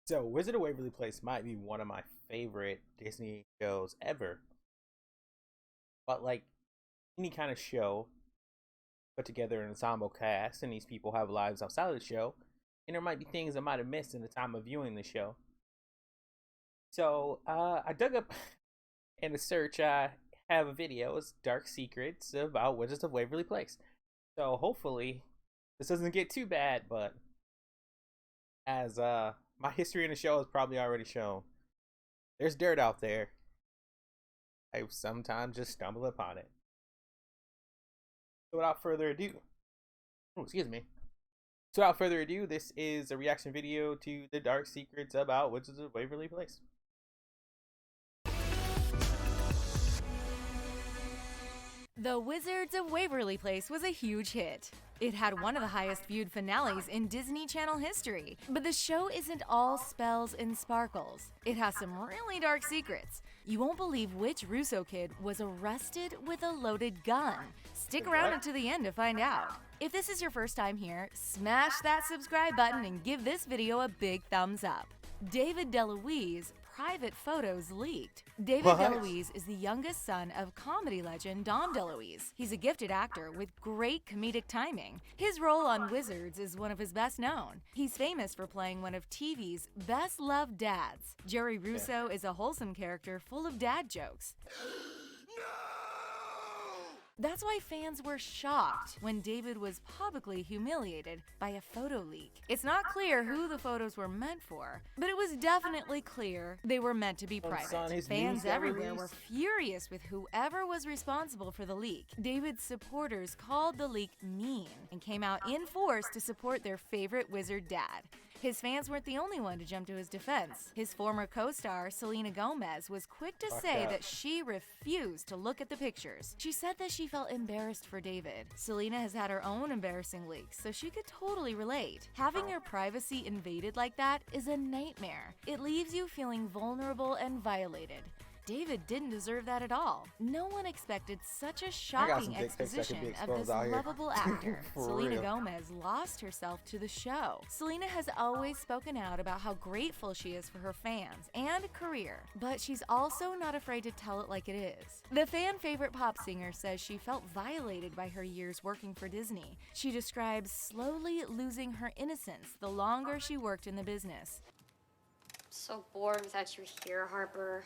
So, Wizard of Waverly Place might be one of my favorite Disney shows ever. But like any kind of show, put together an ensemble cast, and these people have lives outside of the show, and there might be things I might have missed in the time of viewing the show. So, I dug up in the search. I have a video. It's Dark Secrets about Wizards of Waverly Place. So, hopefully, this doesn't get too bad. But as my history in the show has probably already shown, there's dirt out there. I sometimes just stumble upon it. So without further ado, oh, excuse me. So without further ado, this is a reaction video to the dark secrets about Wizards of Waverly Place. The Wizards of Waverly Place was a huge hit. It had one of the highest viewed finales in Disney Channel history. But the show isn't all spells and sparkles. It has some really dark secrets. You won't believe which Russo kid was arrested with a loaded gun. Stick around until the end to find out. If this is your first time here, smash that subscribe button and give this video a big thumbs up. David DeLuise private photos leaked. David DeLuise is the youngest son of comedy legend Dom DeLuise. He's a gifted actor with great comedic timing. His role on Wizards is one of his best known. He's famous for playing one of TV's best-loved dads. Jerry Russo is a wholesome character full of dad jokes. That's why fans were shocked when David was publicly humiliated by a photo leak. It's not clear who the photos were meant for, but it was definitely clear they were meant to be private. Fans everywhere were furious with whoever was responsible for the leak. David's supporters called the leak mean and came out in force to support their favorite wizard dad. His fans weren't the only one to jump to his defense. His former co-star, Selena Gomez, was quick to say that she refused to look at the pictures. She said that she felt embarrassed for David. Selena has had her own embarrassing leaks, so she could totally relate. Having your privacy invaded like that is a nightmare. It leaves you feeling vulnerable and violated. David didn't deserve that at all. No one expected such a shocking exposition of this lovable actor. Selena Gomez lost herself to the show. Selena has always spoken out about how grateful she is for her fans and career, but she's also not afraid to tell it like it is. The fan favorite pop singer says she felt violated by her years working for Disney. She describes slowly losing her innocence the longer she worked in the business. So bored that you're here, Harper.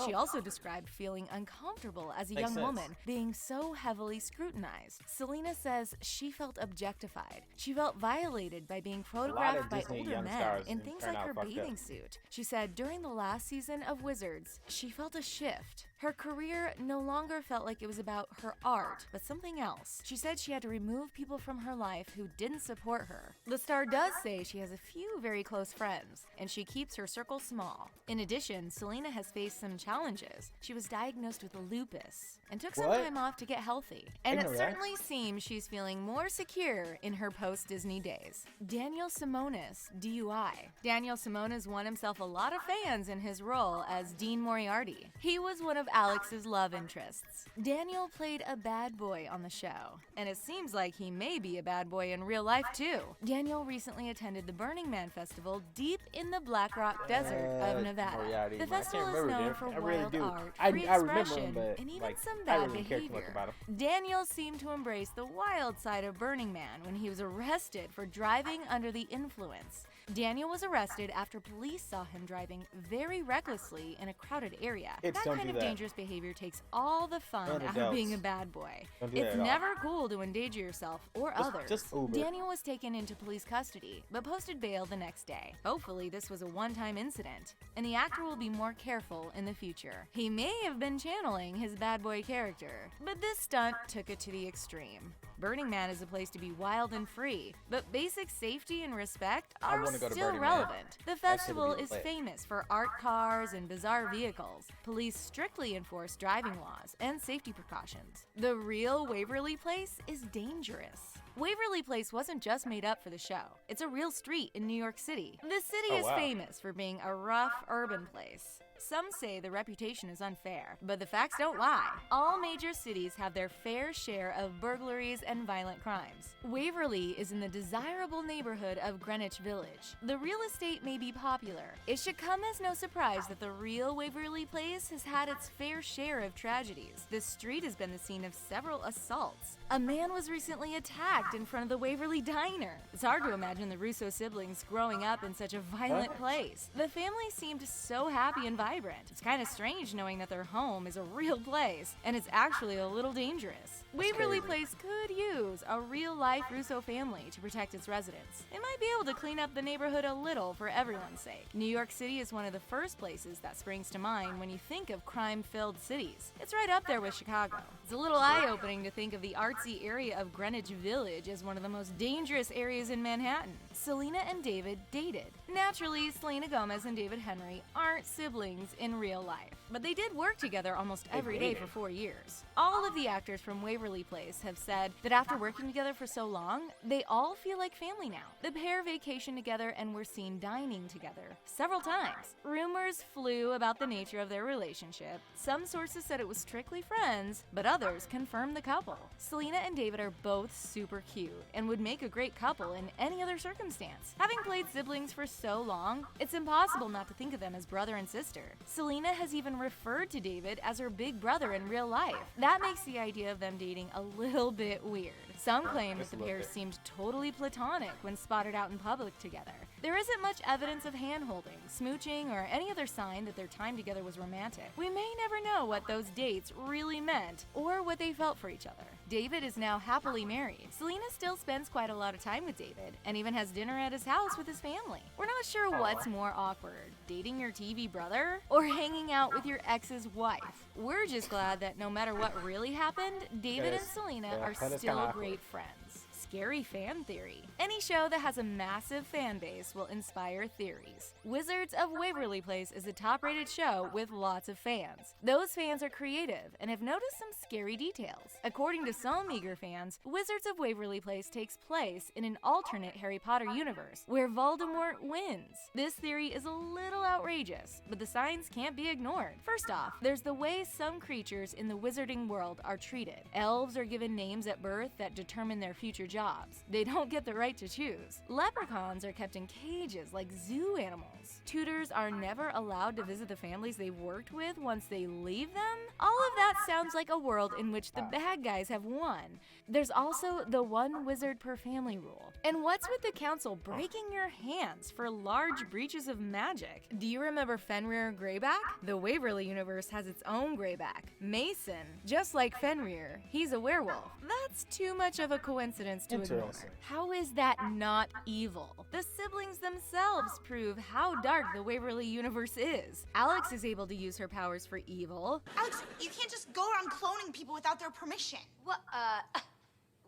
She also described feeling uncomfortable as a young woman, being so heavily scrutinized. Selena says she felt objectified. She felt violated by being photographed by older men in things like her bathing suit. She said during the last season of Wizards, she felt a shift. Her career no longer felt like it was about her art, but something else. She said she had to remove people from her life who didn't support her. The star does say she has a few very close friends, and she keeps her circle small. In addition, Selena has faced some challenges. She was diagnosed with lupus and took some time off to get healthy. And it certainly seems she's feeling more secure in her post-Disney days. Daniel Simonis, DUI. Daniel Simonis won himself a lot of fans in his role as Dean Moriarty. He was one of Alex's love interests. Daniel played a bad boy on the show, and it seems like he may be a bad boy in real life too. Daniel recently attended the Burning Man Festival deep in the Black Rock Desert of Nevada. The festival is known for wild art, free expression, and even some bad behavior. Daniel seemed to embrace the wild side of Burning Man when he was arrested for driving under the influence. Daniel was arrested after police saw him driving very recklessly in a crowded area. That kind of dangerous behavior takes all the fun out of being a bad boy. It's never cool to endanger yourself or others. Daniel was taken into police custody, but posted bail the next day. Hopefully this was a one-time incident, and the actor will be more careful in the future. He may have been channeling his bad boy character, but this stunt took it to the extreme. Burning Man is a place to be wild and free, but basic safety and respect are still relevant. The festival is famous for art cars and bizarre vehicles. Police strictly enforce driving laws and safety precautions. The real Waverly Place is dangerous. Waverly Place wasn't just made up for the show. It's a real street in New York City. The city is famous for being a rough urban place. Some say the reputation is unfair, but the facts don't lie. All major cities have their fair share of burglaries and violent crimes. Waverly is in the desirable neighborhood of Greenwich Village. The real estate may be popular. It should come as no surprise that the real Waverly Place has had its fair share of tragedies. This street has been the scene of several assaults. A man was recently attacked in front of the Waverly Diner. It's hard to imagine the Russo siblings growing up in such a violent place. The family seemed so happy and vibrant. It's kind of strange knowing that their home is a real place, and it's actually a little dangerous. Waverly Place could use a real-life Russo family to protect its residents. They might be able to clean up the neighborhood a little for everyone's sake. New York City is one of the first places that springs to mind when you think of crime-filled cities. It's right up there with Chicago. It's a little eye-opening to think of the artsy area of Greenwich Village as one of the most dangerous areas in Manhattan. Selena and David dated. Naturally, Selena Gomez and David Henry aren't siblings in real life, but they did work together almost every day for 4 years. All of the actors from Waverly Place have said that after working together for so long, they all feel like family now. The pair vacationed together and were seen dining together several times. Rumors flew about the nature of their relationship. Some sources said it was strictly friends, but others confirmed the couple. Selena and David are both super cute and would make a great couple in any other circumstance. Having played siblings for so long, it's impossible not to think of them as brother and sister. Selena has even referred to David as her big brother in real life. That makes the idea of them dating a little bit weird. Some claim that the pair seemed totally platonic when spotted out in public together. There isn't much evidence of hand-holding, smooching, or any other sign that their time together was romantic. We may never know what those dates really meant or what they felt for each other. David is now happily married. Selena still spends quite a lot of time with David and even has dinner at his house with his family. We're not sure what's more awkward, dating your TV brother or hanging out with your ex's wife. We're just glad that no matter what really happened, David and Selena are still great friends. Scary fan theory. Any show that has a massive fan base will inspire theories. Wizards of Waverly Place is a top-rated show with lots of fans. Those fans are creative and have noticed some scary details. According to some eager fans, Wizards of Waverly Place takes place in an alternate Harry Potter universe where Voldemort wins. This theory is a little outrageous, but the signs can't be ignored. First off, there's the way some creatures in the wizarding world are treated. Elves are given names at birth that determine their future jobs. They don't get the right to choose. Leprechauns are kept in cages like zoo animals. Tutors are never allowed to visit the families they've worked with once they leave them. All of that sounds like a world in which the bad guys have won. There's also the one wizard per family rule. And what's with the council breaking your hands for large breaches of magic? Do you remember Fenrir Greyback? The Waverly universe has its own Greyback, Mason. Just like Fenrir, he's a werewolf. That's too much of a coincidence to ignore. How is that not evil? The siblings themselves prove how dark the Waverly universe is. Alex is able to use her powers for evil. Alex, you can't just go around cloning people without their permission. What,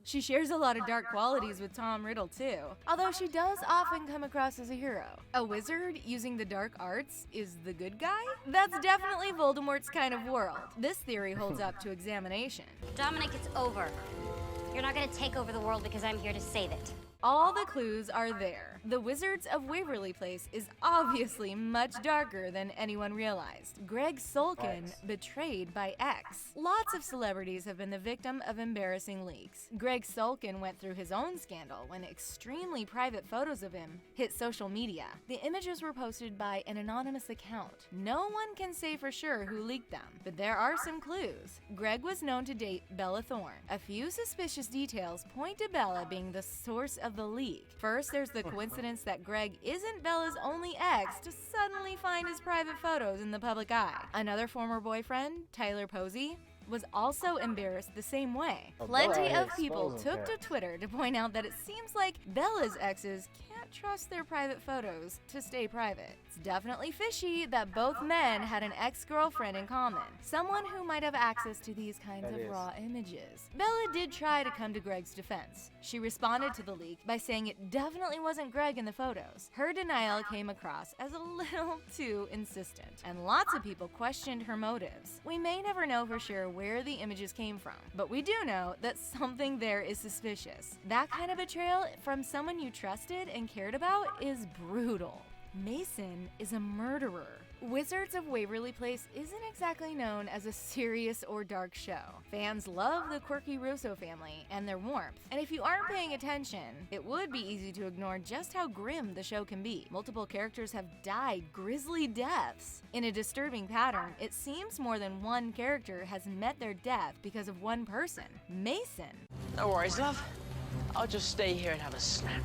She shares a lot of dark qualities with Tom Riddle too, although she does often come across as a hero. A wizard using the dark arts is the good guy? That's definitely Voldemort's kind of world. This theory holds up to examination. Dominic, it's over. You're not gonna take over the world because I'm here to save it. All the clues are there. The Wizards of Waverly Place is obviously much darker than anyone realized. Greg Sulkin betrayed by X. Lots of celebrities have been the victim of embarrassing leaks. Greg Sulkin went through his own scandal when extremely private photos of him hit social media. The images were posted by an anonymous account. No one can say for sure who leaked them, but there are some clues. Greg was known to date Bella Thorne. A few suspicious details point to Bella being the source of the leak. First, there's the coincidence that Greg isn't Bella's only ex to suddenly find his private photos in the public eye. Another former boyfriend, Tyler Posey, was also embarrassed the same way. Plenty of people took to Twitter to point out that it seems like Bella's exes can't trust their private photos to stay private. It's definitely fishy that both men had an ex-girlfriend in common, someone who might have access to these kinds of raw images. Bella did try to come to Greg's defense. She responded to the leak by saying it definitely wasn't Greg in the photos. Her denial came across as a little too insistent, and lots of people questioned her motives. We may never know for sure where the images came from, but we do know that something there is suspicious. That kind of betrayal from someone you trusted and cared about is brutal. Mason is a murderer. Wizards of Waverly Place isn't exactly known as a serious or dark show. Fans love the quirky Russo family and their warmth, and if you aren't paying attention, it would be easy to ignore just how grim the show can be. Multiple characters have died grisly deaths. In a disturbing pattern, it seems more than one character has met their death because of one person, Mason. No worries, love. I'll just stay here and have a snack.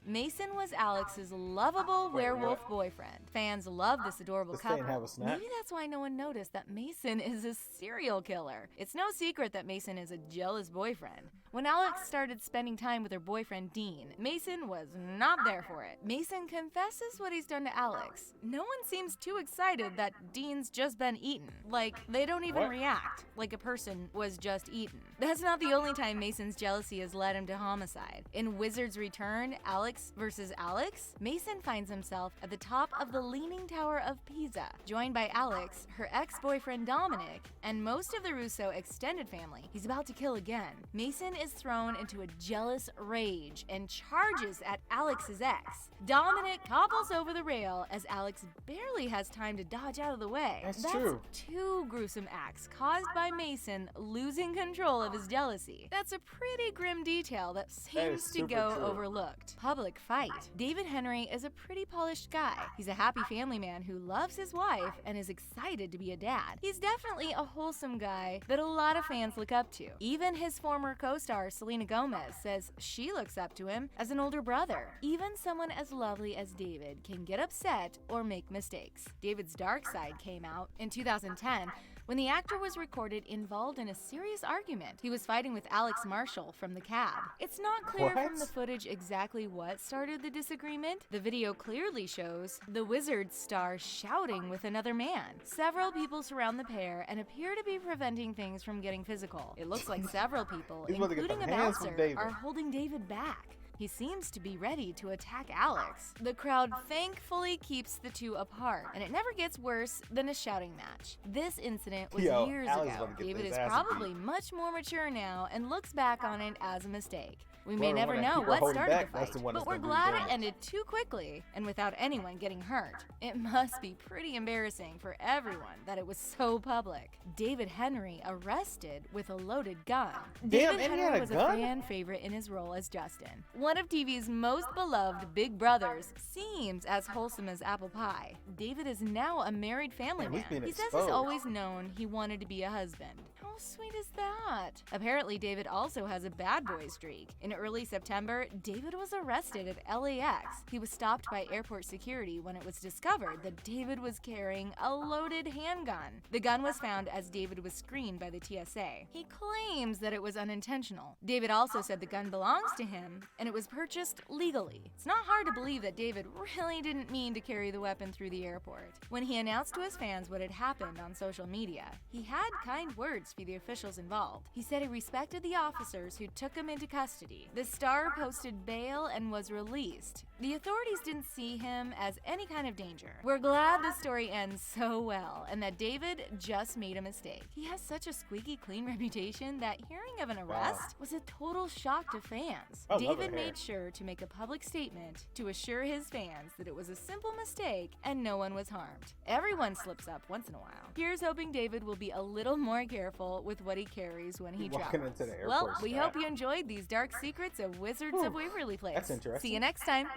Mason was Alex's lovable werewolf boyfriend. Fans love this adorable Let's stay and couple. have a snack. Maybe that's why no one noticed that Mason is a serial killer. It's no secret that Mason is a jealous boyfriend. When Alex started spending time with her boyfriend Dean, Mason was not there for it. Mason confesses what he's done to Alex. No one seems too excited that Dean's just been eaten. Like, they don't even react, like a person was just eaten. That's not the only time Mason's jealousy has led him to homicide. In Wizard's Return, Alex vs. Alex, Mason finds himself at the top of the Leaning Tower of Pisa, joined by Alex, her ex-boyfriend Dominic, and most of the Russo extended family. He's about to kill again. Mason is thrown into a jealous rage and charges at Alex's ex. Dominic topples over the rail as Alex barely has time to dodge out of the way. That's true. Two gruesome acts caused by Mason losing control of his jealousy. That's a pretty grim detail that seems to go overlooked. Public fight. David Henry is a pretty polished guy. He's a happy family man who loves his wife and is excited to be a dad. He's definitely a wholesome guy that a lot of fans look up to. Even his former co-star Selena Gomez says she looks up to him as an older brother. Even someone as lovely as David can get upset or make mistakes. David's dark side came out in 2010 when the actor was recorded involved in a serious argument. He was fighting with Alex Marshall from The Cab. It's not clear from the footage exactly what started the disagreement. The video clearly shows the Wizard star shouting with another man. Several people surround the pair and appear to be preventing things from getting physical. It looks like several people, including a bouncer, are holding David back. He seems to be ready to attack Alex. The crowd thankfully keeps the two apart, and it never gets worse than a shouting match. This incident was years ago. David is probably much more mature now and looks back on it as a mistake. We may never know what started the fight, but we're glad it ended too quickly and without anyone getting hurt. It must be pretty embarrassing for everyone that it was so public. David Henry arrested with a loaded gun. David Henry was a fan favorite in his role as Justin. One of TV's most beloved big brothers seems as wholesome as apple pie. David is now a married family man. He says he's always known he wanted to be a husband. How sweet is that? Apparently, David also has a bad boy streak. In early September, David was arrested at LAX. He was stopped by airport security when it was discovered that David was carrying a loaded handgun. The gun was found as David was screened by the TSA. He claims that it was unintentional. David also said the gun belongs to him and it was purchased legally. It's not hard to believe that David really didn't mean to carry the weapon through the airport. When he announced to his fans what had happened on social media, he had kind words for the officials involved. He said he respected the officers who took him into custody. The star posted bail and was released. The authorities didn't see him as any kind of danger. We're glad the story ends so well and that David just made a mistake. He has such a squeaky clean reputation that hearing of an arrest was a total shock to fans. David made sure to make a public statement to assure his fans that it was a simple mistake and no one was harmed. Everyone slips up once in a while. Here's hoping David will be a little more careful with what he carries when he travels. Well, we hope you enjoyed these dark secrets of Wizards of Waverly Place. That's interesting. See you next time.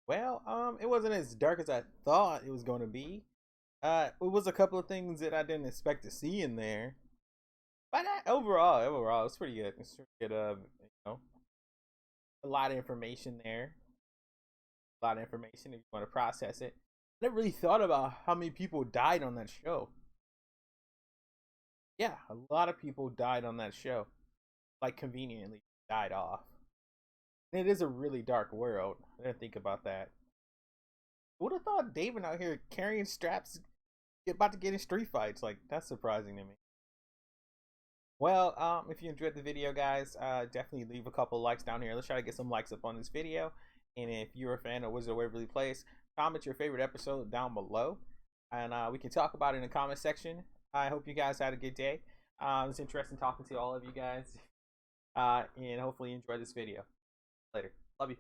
Well, it wasn't as dark as I thought it was going to be. It was a couple of things that I didn't expect to see in there, but overall, it's pretty good. It's pretty good. A lot of information there. A lot of information if you want to process it. I never really thought about how many people died on that show. Yeah, a lot of people died on that show. Like, conveniently died off. And it is a really dark world. I didn't think about that. Who would have thought David out here carrying straps, about to get in street fights? Like, that's surprising to me. Well, if you enjoyed the video, guys, definitely leave a couple likes down here. Let's try to get some likes up on this video. And if you're a fan of Wizard of Waverly Place, comment your favorite episode down below. And we can talk about it in the comment section. I hope you guys had a good day. It's interesting talking to all of you guys. And hopefully you enjoyed this video. Later. Love you.